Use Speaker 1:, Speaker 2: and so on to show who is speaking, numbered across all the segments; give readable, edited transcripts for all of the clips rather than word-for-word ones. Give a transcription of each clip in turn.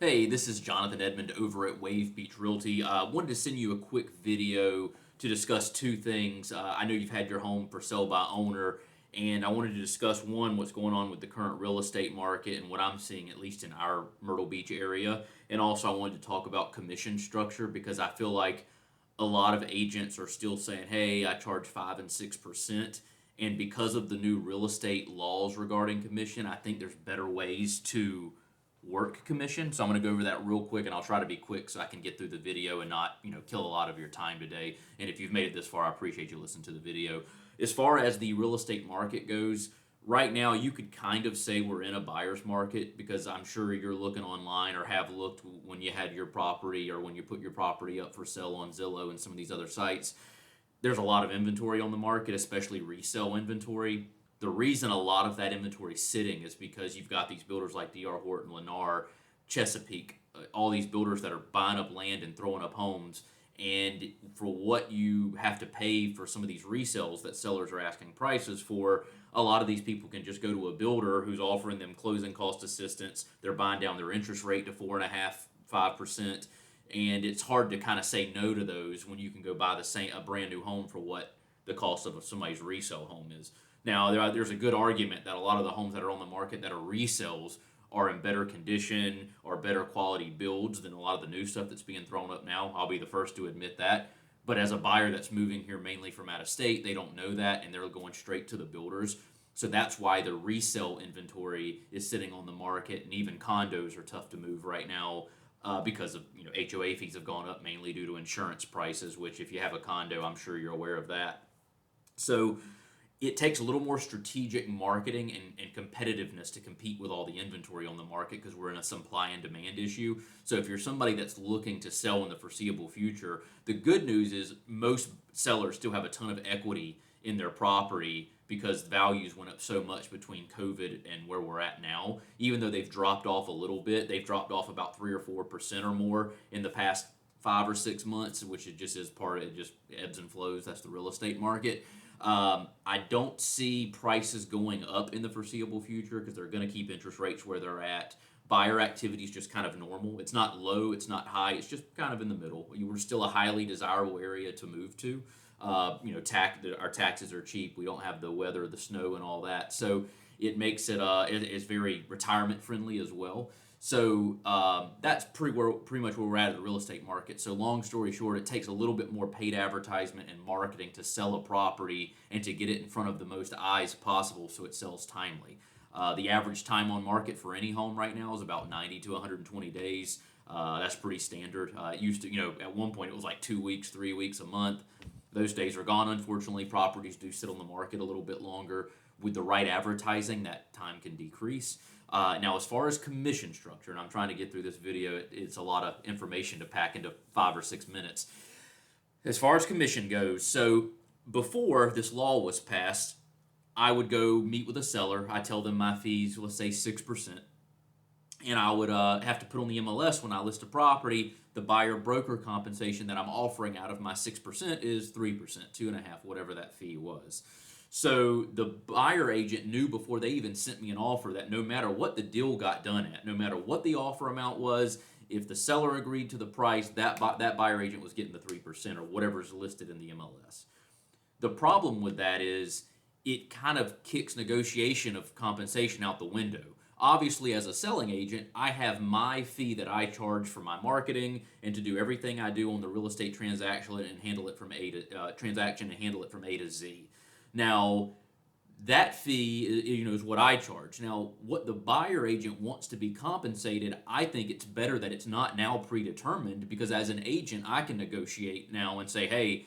Speaker 1: Hey, this is Jonathan Edmond over at Wave Beach Realty. Wanted to send you a quick video to discuss two things. I know you've had your home for sale by owner, and I wanted to discuss one, what's going on with the current real estate market and what I'm seeing, at least in our Myrtle Beach area. And also, I wanted to talk about commission structure because I feel like a lot of agents are still saying, hey, I charge 5 and 6%. And because of the new real estate laws regarding commission, I think there's better ways to work commission. So I'm going to go over that real quick, and I'll try to be quick so I can get through the video and not, kill a lot of your time today. And if you've made it this far, I appreciate you listening to the video. As far as the real estate market goes, right now you could kind of say we're in a buyer's market because I'm sure you're looking online or have looked when you had your property or when you put your property up for sale on Zillow and some of these other sites. There's a lot of inventory on the market, especially resale inventory. The reason a lot of that inventory is sitting is because you've got these builders like D.R. Horton, Lennar, Chesapeake, all these builders that are buying up land and throwing up homes. And for what you have to pay for some of these resales that sellers are asking prices for, a lot of these people can just go to a builder who's offering them closing cost assistance. They're buying down their interest rate to 4.5%, 5%, and it's hard to kind of say no to those when you can go buy a brand new home for what the cost of somebody's resale home is. Now, there's a good argument that a lot of the homes that are on the market that are resales are in better condition or better quality builds than a lot of the new stuff that's being thrown up now. I'll be the first to admit that. But as a buyer that's moving here mainly from out of state, they don't know that and they're going straight to the builders. So that's why the resale inventory is sitting on the market, and even condos are tough to move right now because of HOA fees have gone up mainly due to insurance prices. Which, if you have a condo, I'm sure you're aware of that. So it takes a little more strategic marketing and competitiveness to compete with all the inventory on the market because we're in a supply and demand issue. So if you're somebody that's looking to sell in the foreseeable future, the good news is most sellers still have a ton of equity in their property because values went up so much between COVID and where we're at now. Even though they've dropped off a little bit, they've dropped off about 3 or 4% or more in the past 5 or 6 months, which it just is part of it, just ebbs and flows. That's the real estate market. I don't see prices going up in the foreseeable future because they're going to keep interest rates where they're at. Buyer activity is just kind of normal. It's not low, it's not high, it's just kind of in the middle. We're still a highly desirable area to move to. Our taxes are cheap. We don't have the weather, the snow, and all that. So it makes it's very retirement friendly as well. So that's pretty much where we're at the real estate market. So long story short, it takes a little bit more paid advertisement and marketing to sell a property and to get it in front of the most eyes possible so it sells timely. The average time on market for any home right now is about 90 to 120 days. That's pretty standard. It used to, at one point it was like 2 weeks, 3 weeks, a month. Those days are gone, unfortunately. Properties do sit on the market a little bit longer. With the right advertising, that time can decrease. Now, as far as commission structure, and I'm trying to get through this video, it's a lot of information to pack into 5 or 6 minutes. As far as commission goes, so before this law was passed, I would go meet with a seller. I tell them my fees, let's say 6%. And I would have to put on the MLS when I list a property, the buyer broker compensation that I'm offering out of my 6% is 3%, 2.5%, whatever that fee was. So the buyer agent knew before they even sent me an offer that no matter what the deal got done at, no matter what the offer amount was, if the seller agreed to the price, that buyer agent was getting the 3% or whatever is listed in the MLS. The problem with that is it kind of kicks negotiation of compensation out the window. Obviously, as a selling agent, I have my fee that I charge for my marketing and to do everything I do on the real estate transaction and handle it from A to Z. Now, that fee, is what I charge. Now, what the buyer agent wants to be compensated, I think it's better that it's not now predetermined because as an agent, I can negotiate now and say, hey,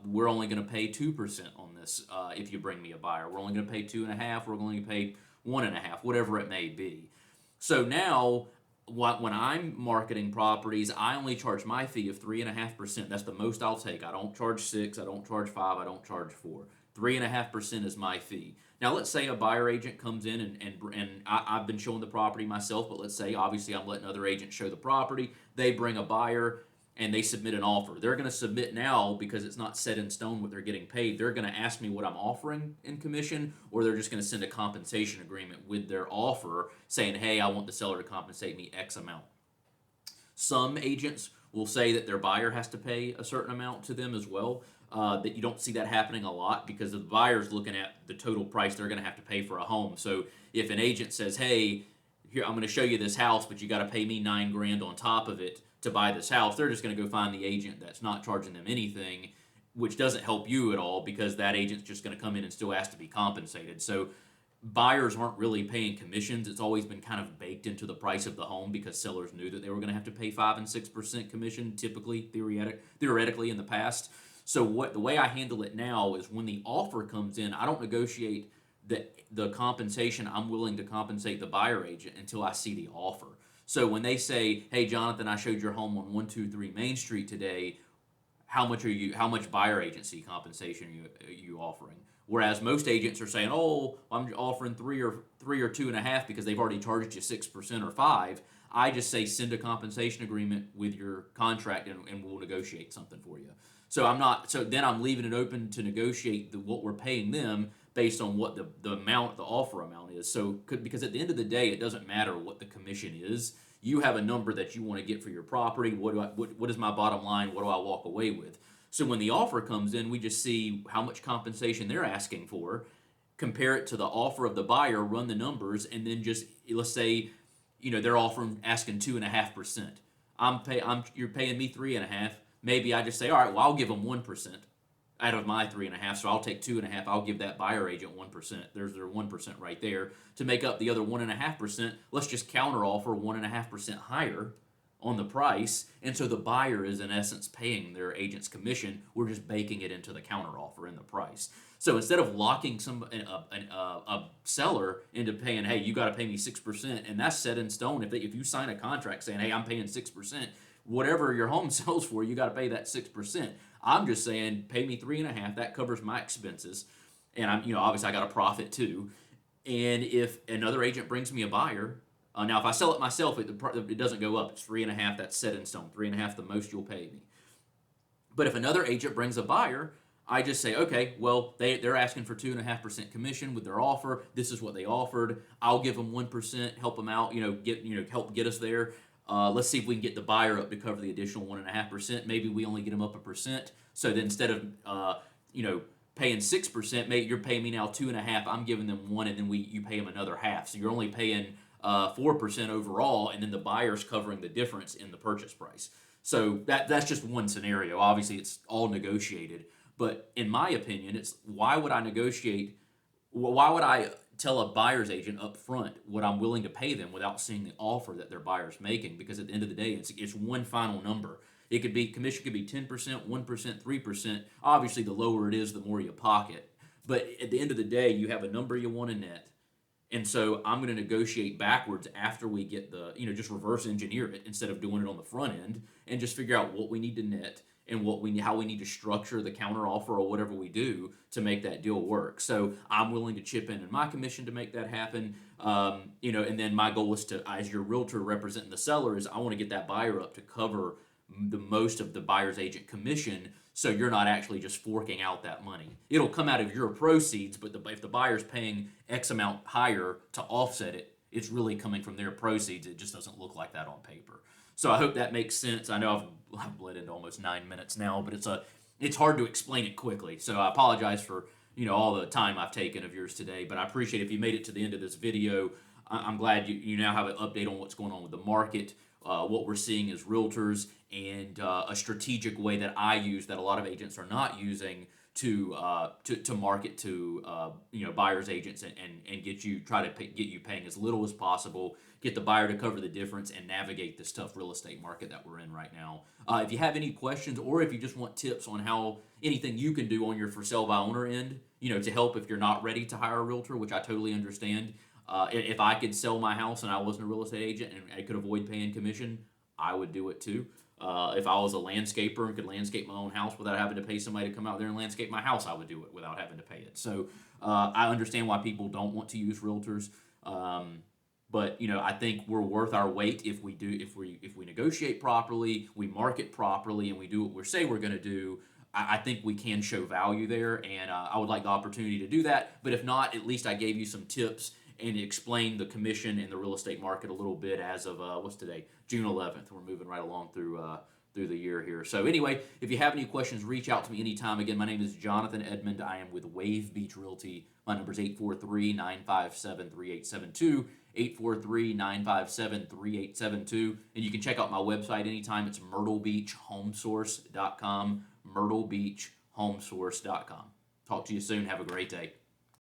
Speaker 1: we're only going to pay 2% on this if you bring me a buyer. We're only going to pay 2.5%. We're only going to pay 1.5%, whatever it may be. So now, when I'm marketing properties, I only charge my fee of 3.5%. That's the most I'll take. I don't charge 6. I don't charge 5. I don't charge 4. 3.5% is my fee. Now, let's say a buyer agent comes in and I've been showing the property myself, but let's say obviously I'm letting other agents show the property. They bring a buyer. and they submit an offer. They're going to submit now because it's not set in stone what they're getting paid. They're going to ask me what I'm offering in commission, or they're just going to send a compensation agreement with their offer saying, hey, I want the seller to compensate me X amount. Some agents will say that their buyer has to pay a certain amount to them as well. That you don't see that happening a lot because the buyer's looking at the total price they're going to have to pay for a home. So if an agent says, hey, here, I'm going to show you this house, but you got to pay me $9,000 on top of it to buy this house, they're just going to go find the agent that's not charging them anything, which doesn't help you at all because that agent's just going to come in and still ask to be compensated. So buyers aren't really paying commissions. It's always been kind of baked into the price of the home because sellers knew that they were going to have to pay 5 and 6% commission, typically, theoretically in the past. So the way I handle it now is when the offer comes in, I don't negotiate the compensation I'm willing to compensate the buyer agent until I see the offer. So when they say, hey, Jonathan, I showed your home on 123 Main Street today, how much buyer agency compensation are you offering? Whereas most agents are saying, oh, I'm offering 3 or 2.5 because they've already charged you 6% or 5. I just say send a compensation agreement with your contract and we'll negotiate something for you. So then I'm leaving it open to negotiate what we're paying them based on what the offer amount is. So because at the end of the day, it doesn't matter what the commission is. You have a number that you want to get for your property. What is my bottom line? What do I walk away with? So when the offer comes in, we just see how much compensation they're asking for, compare it to the offer of the buyer, run the numbers, and then just let's say, they're asking 2.5%. You're paying me 3.5. Maybe I just say, all right, well, I'll give them 1% out of my 3.5, so I'll take 2.5. I'll give that buyer agent 1%. There's their 1% right there. To make up the other 1.5%, let's just counter offer 1.5% higher on the price, and so the buyer is in essence paying their agent's commission. We're just baking it into the counter offer in the price. So instead of locking a seller into paying, hey, you got to pay me 6%, and that's set in stone. If you sign a contract saying, hey, I'm paying 6%, whatever your home sells for, you got to pay that 6%. I'm just saying, pay me 3.5. That covers my expenses, and obviously I got a profit too. And if another agent brings me a buyer, now if I sell it myself, it doesn't go up. It's 3.5. That's set in stone. 3.5, the most you'll pay me. But if another agent brings a buyer, I just say, okay, well, they're asking for 2.5% commission with their offer. This is what they offered. I'll give them 1%, help them out, help get us there. Let's see if we can get the buyer up to cover the additional 1.5%. Maybe we only get them up 1%. So then instead of paying 6%, maybe you're paying me now 2.5. I'm giving them 1, and then you pay them another half. So you're only paying 4% overall, and then the buyer's covering the difference in the purchase price. So that's just one scenario. Obviously, it's all negotiated. But in my opinion, why would I negotiate? Why would I tell a buyer's agent up front what I'm willing to pay them without seeing the offer that their buyer's making? Because at the end of the day, it's one final number. Commission could be 10%, 1%, 3%. Obviously, the lower it is, the more you pocket. But at the end of the day, you have a number you want to net. And so I'm going to negotiate backwards after we get just reverse engineer it instead of doing it on the front end and just figure out what we need to net and how we need to structure the counter offer or whatever we do to make that deal work. So I'm willing to chip in my commission to make that happen. And then my goal is to, as your realtor representing the seller, is I want to get that buyer up to cover the most of the buyer's agent commission, so you're not actually just forking out that money. It'll come out of your proceeds, but if the buyer's paying X amount higher to offset it, it's really coming from their proceeds. It just doesn't look like that on paper. So I hope that makes sense. I know I've bled into almost 9 minutes now, but it's hard to explain it quickly. So I apologize for all the time I've taken of yours today, but I appreciate if you made it to the end of this video. I'm glad you now have an update on what's going on with the market, what we're seeing as realtors, and a strategic way that I use that a lot of agents are not using to market to buyers agents and get you paying as little as possible, get the buyer to cover the difference, and navigate this tough real estate market that we're in right now. If you have any questions, or if you just want tips on how anything you can do on your for sale by owner end, to help if you're not ready to hire a realtor, which I totally understand. If I could sell my house and I wasn't a real estate agent and I could avoid paying commission, I would do it too. If I was a landscaper and could landscape my own house without having to pay somebody to come out there and landscape my house, I would do it without having to pay it. So I understand why people don't want to use realtors. But But I think we're worth our weight if we negotiate properly, we market properly, and we do what we say we're going to do. I think we can show value there, and I would like the opportunity to do that. But if not, at least I gave you some tips and explained the commission and the real estate market a little bit as of what's today, June 11th. We're moving right along through the year here. So anyway, if you have any questions, reach out to me anytime. Again, my name is Jonathan Edmond. I am with Wave Beach Realty. My number is 843-957-3872. 843-957-3872. And you can check out my website anytime. It's myrtlebeachhomesource.com. myrtlebeachhomesource.com. Talk to you soon. Have a great day.